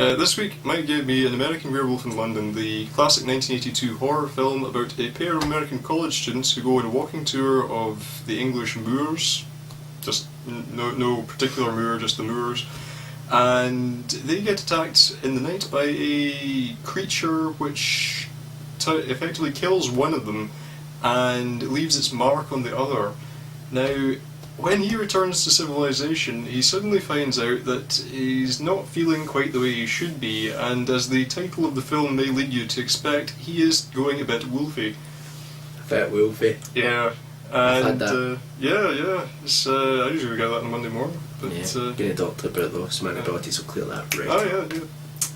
This week, Mike gave me An American Werewolf in London, the classic 1982 horror film about a pair of American college students who go on a walking tour of the English moors. Just no particular moor, just the moors. And they get attacked in the night by a creature which effectively kills one of them and leaves its mark on the other. Now, when he returns to civilization, he suddenly finds out that he's not feeling quite the way he should be, and as the title of the film may lead you to expect, he is going a bit wolfy. A bit wolfy. Yeah. I've had And that. yeah. I usually get that on a Monday morning. But, Yeah, get a doctor about it though, some antibiotics will clear that right. Oh yeah.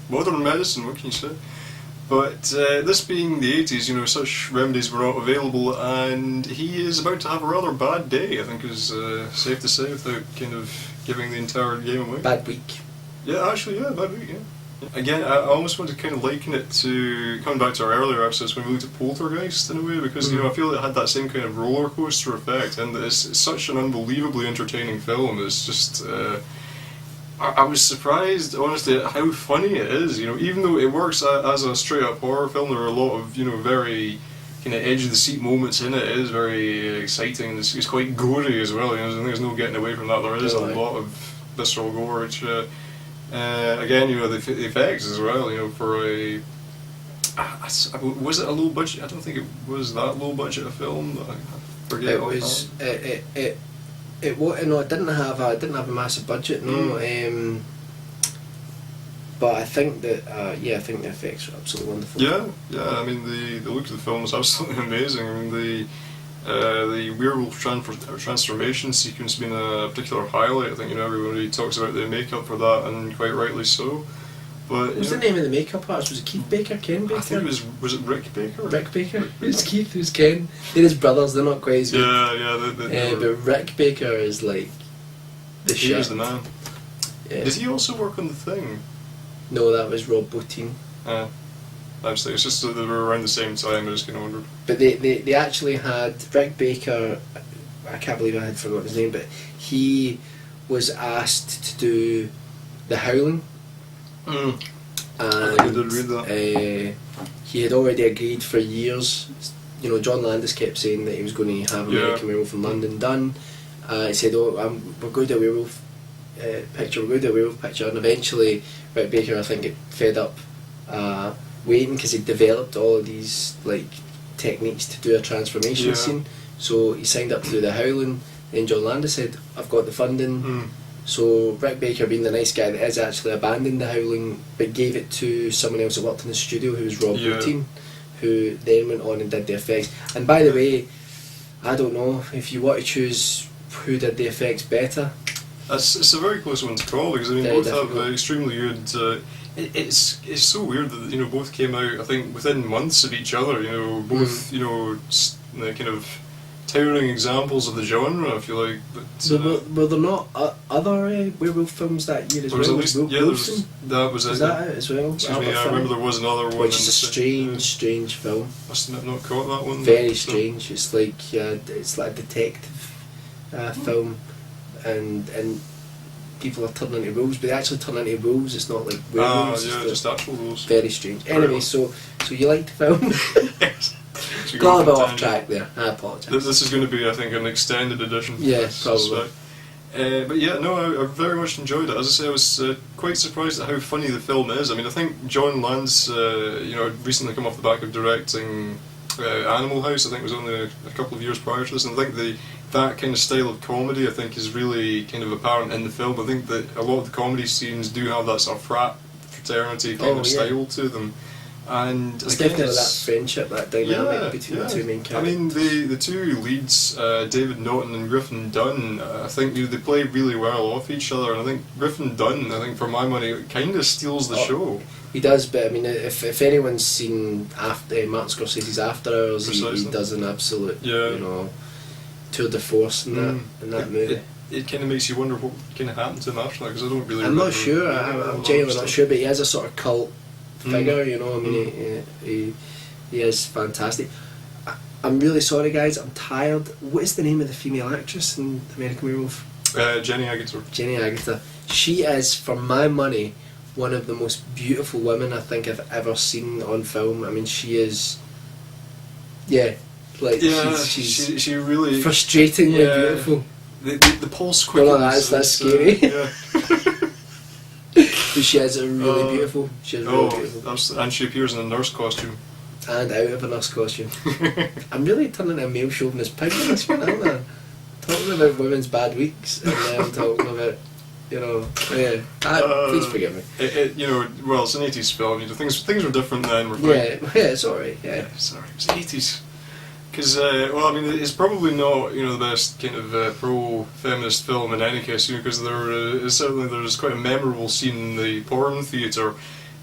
Modern medicine, what can you say? But this being the 80s, such remedies were not available, and he is about to have a rather bad day, I think is safe to say, without kind of giving the entire game away. Bad week. Yeah, actually, bad week, yeah. Again, I almost want to kind of liken it to, coming back to our earlier episodes when we looked at Poltergeist in a way, because I feel it had that same kind of roller coaster effect, and it's such an unbelievably entertaining film. It's just, I was surprised, honestly, at how funny it is. Even though it works as a straight up horror film, there are a lot of very kind of edge of the seat moments in it. It is very exciting, and it's quite gory as well. There's no getting away from that. There is a lot of visceral gore, which. Again, the effects as well. For a was it a low budget? I don't think it was that low budget a film. I forget. It was. It didn't have a massive budget. No. But I think that I think the effects were absolutely wonderful. Yeah. I mean, the look of the film is absolutely amazing. I mean, the werewolf transformation sequence being a particular highlight. I think everybody talks about the makeup for that, and quite rightly so. But what was the name of the makeup artist? Was it Keith Baker, Ken Baker? I think it was it Rick Baker? Rick Baker. Who's Keith? Who's Ken? They're his brothers. They're not quite as good. Yeah. But Rick Baker is like the shit. He is the man. Yeah. Did he also work on The Thing? No, that was Rob Bottin. It's just that they were around the same time. I just kind of wondered. But they actually had Rick Baker. I can't believe I had forgotten his name, but he was asked to do The Howling. And I did read that. He had already agreed for years. John Landis kept saying that he was going to have American Werewolf in London done. He said, we're going to do a werewolf picture, and eventually Rick Baker, I think, got fed up waiting, because he developed all of these techniques to do a transformation scene. So he signed up to do The Howling. Then John Landis said, I've got the funding. So Rick Baker, being the nice guy that is, actually abandoned The Howling, but gave it to someone else that worked in the studio, who was Rob Bottin, who then went on and did the effects. And by the way, I don't know if you want to choose who did the effects better. It's a very close one to call, because both have extremely good. It's so weird that both came out, I think, within months of each other. Both kind of towering examples of the genre, if you like. But were there not other werewolf films that year as well? That was it. Was that it as well? Excuse me, I remember there was another one. Which is a strange film. Must have not caught that one. Very strange. It's like a detective film, and people are turning into wolves, but they actually turn into wolves. It's not like werewolves. Just actual wolves. Very strange. Anyway, so you liked the film? Yes. Got a bit off track there. I apologise. This is going to be, I think, an extended edition. Yeah, probably. But yeah, no, I very much enjoyed it. As I say, I was quite surprised at how funny the film is. I mean, I think John Landis, recently come off the back of directing Animal House. I think it was only a couple of years prior to this, and I think that kind of style of comedy, I think, is really kind of apparent in the film. I think that a lot of the comedy scenes do have that sort of fraternity kind of style to them. And it's definitely that friendship, that dynamic between the two main characters. I mean, the two leads, David Naughton and Griffin Dunne, I think they play really well off each other, and I think Griffin Dunne, for my money, kind of steals the show. He does, but I mean, if anyone's seen Martin Scorsese's After Hours, he does an absolute, tour de force in that movie. It kind of makes you wonder what kind of happened to him after that, because I don't really. I'm not sure. I'm genuinely not sure, but he has a sort of cult figure, I mean, he is fantastic. I'm really sorry, guys, I'm tired. What is the name of the female actress in American Werewolf? Jenny Agutter. Jenny Agutter. She is, for my money, one of the most beautiful women I think I've ever seen on film. I mean, she is, she's she really frustratingly beautiful. The pulse quickens. Well, that's scary. Yeah. But she is really beautiful. She is really beautiful. And she appears in a nurse costume. And out of a nurse costume. I'm really turning a male chauvinist pig in this one, aren't I? Talking about women's bad weeks, and then I'm talking about, please forgive me. Well, it's an 80s film. Things were different then. We're fine. It's alright. Yeah, sorry, it's 80s. Because it's probably not the best kind of pro-feminist film in any case, because there's quite a memorable scene in the porn theatre,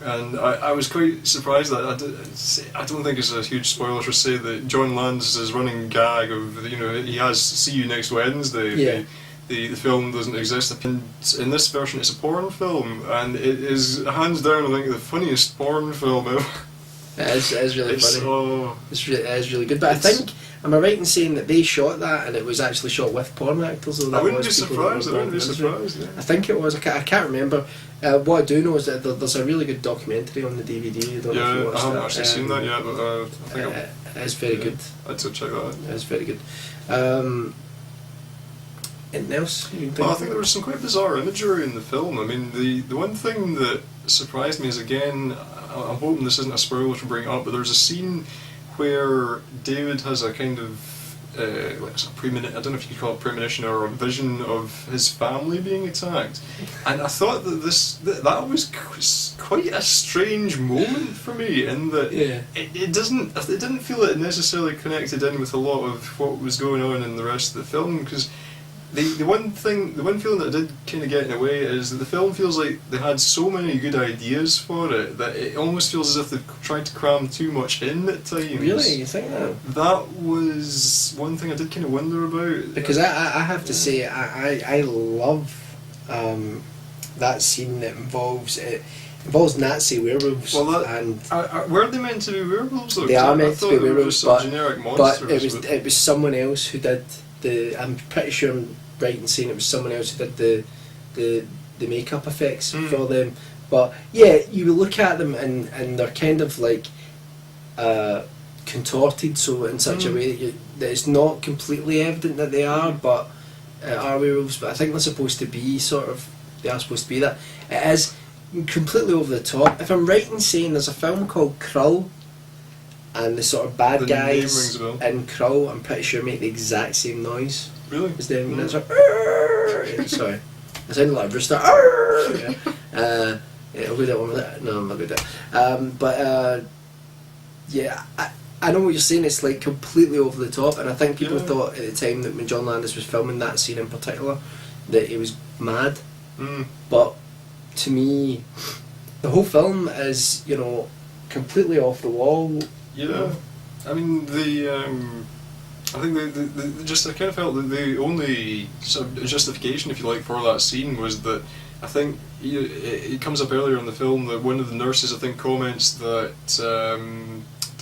and I was quite surprised that I don't think it's a huge spoiler to say that John Landis' running gag of he has "See you next Wednesday." Yeah. The film doesn't exist. And in this version, it's a porn film, and it is hands down, I think, the funniest porn film ever. It is really funny. It is really good. But I think, am I right in saying that they shot that and it was actually shot with porn actors? I wouldn't be surprised. Yeah. I think it was. I can't remember. What I do know is that there's a really good documentary on the DVD. I don't know if you watched I haven't that. actually seen that yet, but I think it is very good. I'd still check that out. It is very good. Anything else? Well, I think there was some quite bizarre imagery in the film. I mean, the one thing that surprised me is, again, I'm hoping this isn't a spoiler to bring up, but there's a scene where David has a kind of I don't know if you could call it premonition or a vision of his family being attacked, and I thought that that was quite a strange moment for me, in that it didn't feel that it necessarily connected in with a lot of what was going on in the rest of the film, because the one feeling that I did kind of get in a way is that the film feels like they had so many good ideas for it that it almost feels as if they've tried to cram too much in at times. Really? You think that? That was one thing I did kind of wonder about. Because I have to say, I love that scene that involves Nazi werewolves. Well, and were they meant to be werewolves? Though? They are meant to be werewolves, but generic monsters. But it was someone else who did the. I'm pretty sure I'm right in saying it was someone else who did the makeup effects for them. But yeah, you will look at them and they're kind of like contorted, so in such a way that it's not completely evident that they are, but are werewolves. But I think they're supposed to be they are supposed to be that. It is completely over the top. If I'm right in saying there's a film called Krull, and the sort of bad guys in Krull, I'm pretty sure make the exact same noise. Really? As them. It's like, sorry, I sounded like a rooster. I'll do that one with that. No, I'm not good at that. But I know what you're saying. It's like completely over the top, and I think people thought at the time that when John Landis was filming that scene in particular that he was mad. But to me, the whole film is completely off the wall. Yeah, I mean I think I kind of felt that the only sort of justification, if you like, for that scene was that I think it comes up earlier in the film that one of the nurses, I think, comments that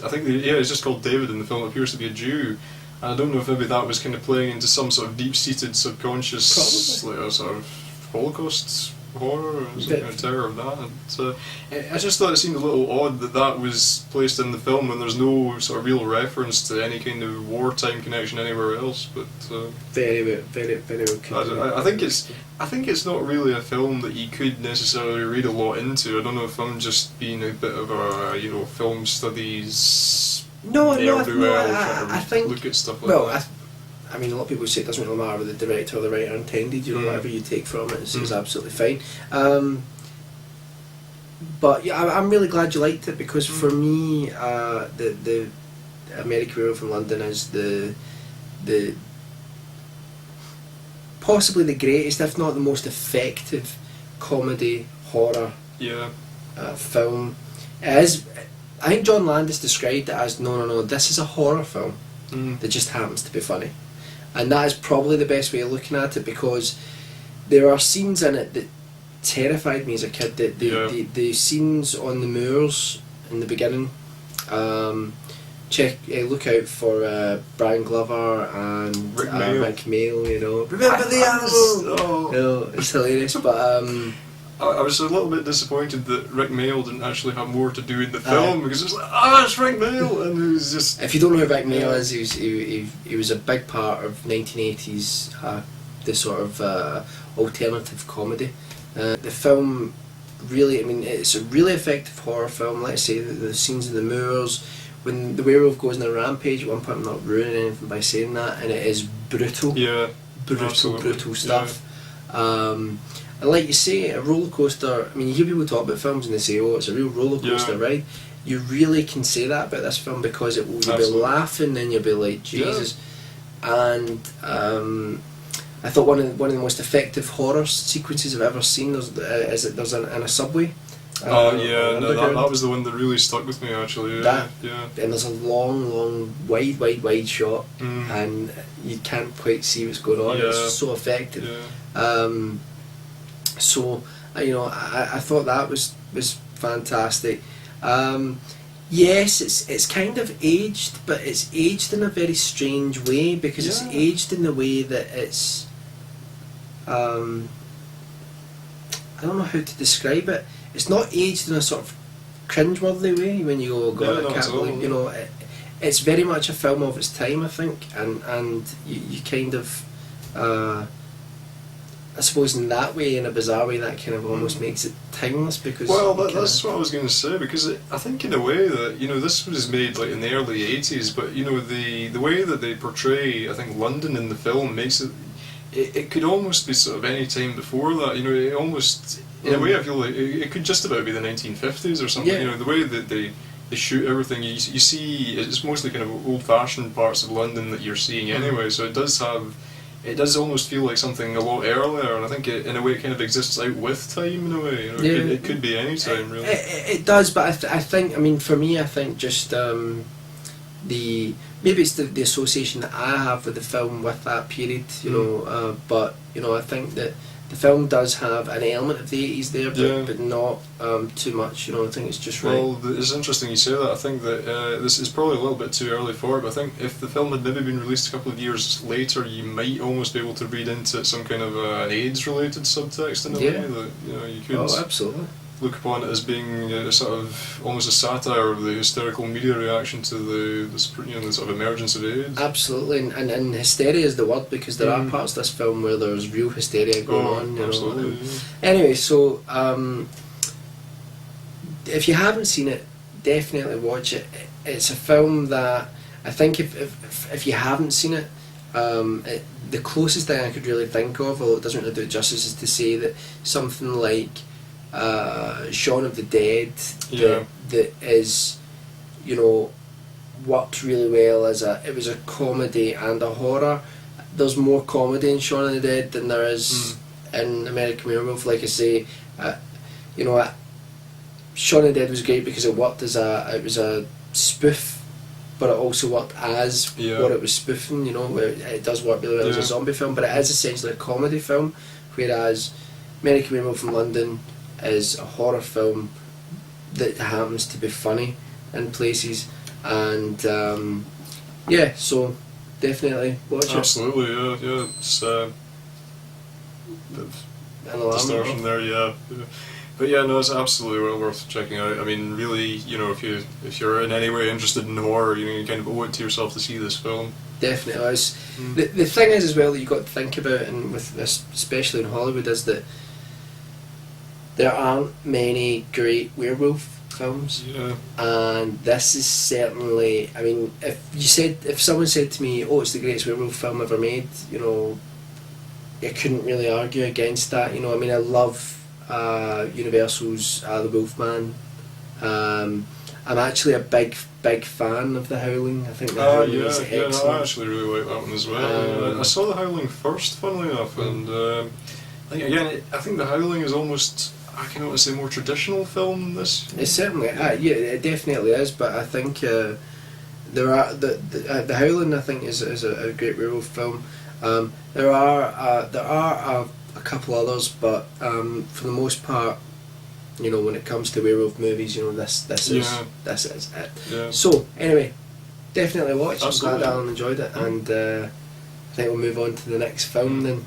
I think it's just called David in the film, appears to be a Jew. And I don't know if maybe that was kind of playing into some sort of deep-seated subconscious like a sort of Holocaust horror or some kind of terror of that. And I just thought it seemed a little odd that was placed in the film when there's no sort of real reference to any kind of wartime connection anywhere else. But very well. I think it's not really a film that you could necessarily read a lot into. I don't know if I'm just being a bit of a film studies. I think look at stuff like that. I mean, a lot of people say it doesn't really matter what the director or the writer intended, whatever you take from it is absolutely fine. But yeah, I'm really glad you liked it, because for me, the American Werewolf in London is the possibly the greatest, if not the most effective, comedy horror film. It is. I think John Landis described it as no, this is a horror film that just happens to be funny. And that is probably the best way of looking at it, because there are scenes in it that terrified me as a kid. The scenes on the moors in the beginning. Look out for Brian Glover and Rick Mail. Remember the animal? It's hilarious. But I was a little bit disappointed that Rick Mayall didn't actually have more to do in the film, because it was like, it's Rick Mayall, and it was just... If you don't know who Rick Mayall is, he was a big part of 1980s, the sort of alternative comedy. The film really, I mean, it's a really effective horror film. Let's say the scenes in the moors, when the werewolf goes on a rampage, at one point I'm not ruining anything by saying that, and it is brutal. Yeah. Brutal stuff. And like you say, a roller coaster. I mean, you hear people talk about films and they say, "Oh, it's a real roller coaster ride." You really can say that about this film because you'll be laughing and you'll be like, "Jesus!" And I thought one of the most effective horror sequences I've ever seen is there's in a subway. That was the one that really stuck with me actually. And there's a long, wide shot, and you can't quite see what's going on. It's so effective. So I thought that was fantastic. Yes, it's kind of aged, but it's aged in a very strange way because it's aged in the way that it's. I don't know how to describe it. It's not aged in a sort of cringeworthy way when you go, God, I can't believe, it's very much a film of its time, I think, and you kind of, I suppose in that way, in a bizarre way, that kind of almost makes it timeless because... Well, that's what I was going to say, because I think in a way that, this was made like in the early 80s, but, the way that they portray, I think, London in the film makes it could almost be sort of any time before that, it almost... In a way, I feel like it could just about be the 1950s or something. The way that they shoot everything, you see, it's mostly kind of old-fashioned parts of London that you're seeing anyway. So it does almost feel like something a lot earlier, and I think in a way it kind of exists out with time in a way. It could be any time really. It does, but I think, I mean, for me, I think just maybe it's the association that I have with the film with that period, but I think that the film does have an element of the 80s there, but not too much. I think it's just right. Well, it's interesting you say that. I think that this is probably a little bit too early for it, but I think if the film had maybe been released a couple of years later, you might almost be able to read into it some kind of an AIDS-related subtext in a way that you could. Oh, absolutely. Look upon it as being a sort of almost a satire of the hysterical media reaction to the sort of emergence of AIDS. Absolutely, and hysteria is the word, because there are parts of this film where there's real hysteria going on. Absolutely. Anyway, so if you haven't seen it, definitely watch it. It's a film that I think if you haven't seen it, the closest thing I could really think of, although it doesn't really do it justice, is to say that something like Shaun of the Dead that is worked really well as it was a comedy and a horror. There's more comedy in Shaun of the Dead than there is in American Werewolf. Like I say, Shaun of the Dead was great because it worked as it was a spoof, but it also worked as what it was spoofing. It does work really well as a zombie film, but it is essentially a comedy film, whereas American Werewolf from London is a horror film that happens to be funny in places, and so definitely watch it. Absolutely, yeah. It's distortion there, But no, it's absolutely well worth checking out. I mean, really, if you're in any way interested in horror, you kind of owe it to yourself to see this film. Definitely, the thing is as well that you've got to think about, and with this, especially in Hollywood, is that there aren't many great werewolf films, and this is certainly. I mean, if someone said to me, "Oh, it's the greatest werewolf film ever made," I couldn't really argue against that. I mean, I love Universal's The Wolfman. I'm actually a big fan of The Howling. I think The Howling is excellent. I actually really like that one as well. I saw The Howling first, funnily enough, and I think The Howling is almost, I can almost say, more traditional film than this. It's certainly, it definitely is. But I think there are the Howling. I think is a great werewolf film. There are a couple others, but for the most part, when it comes to werewolf movies, this is it. Yeah. So anyway, definitely watch. Absolutely. I'm glad Alan enjoyed it, and I think we'll move on to the next film then.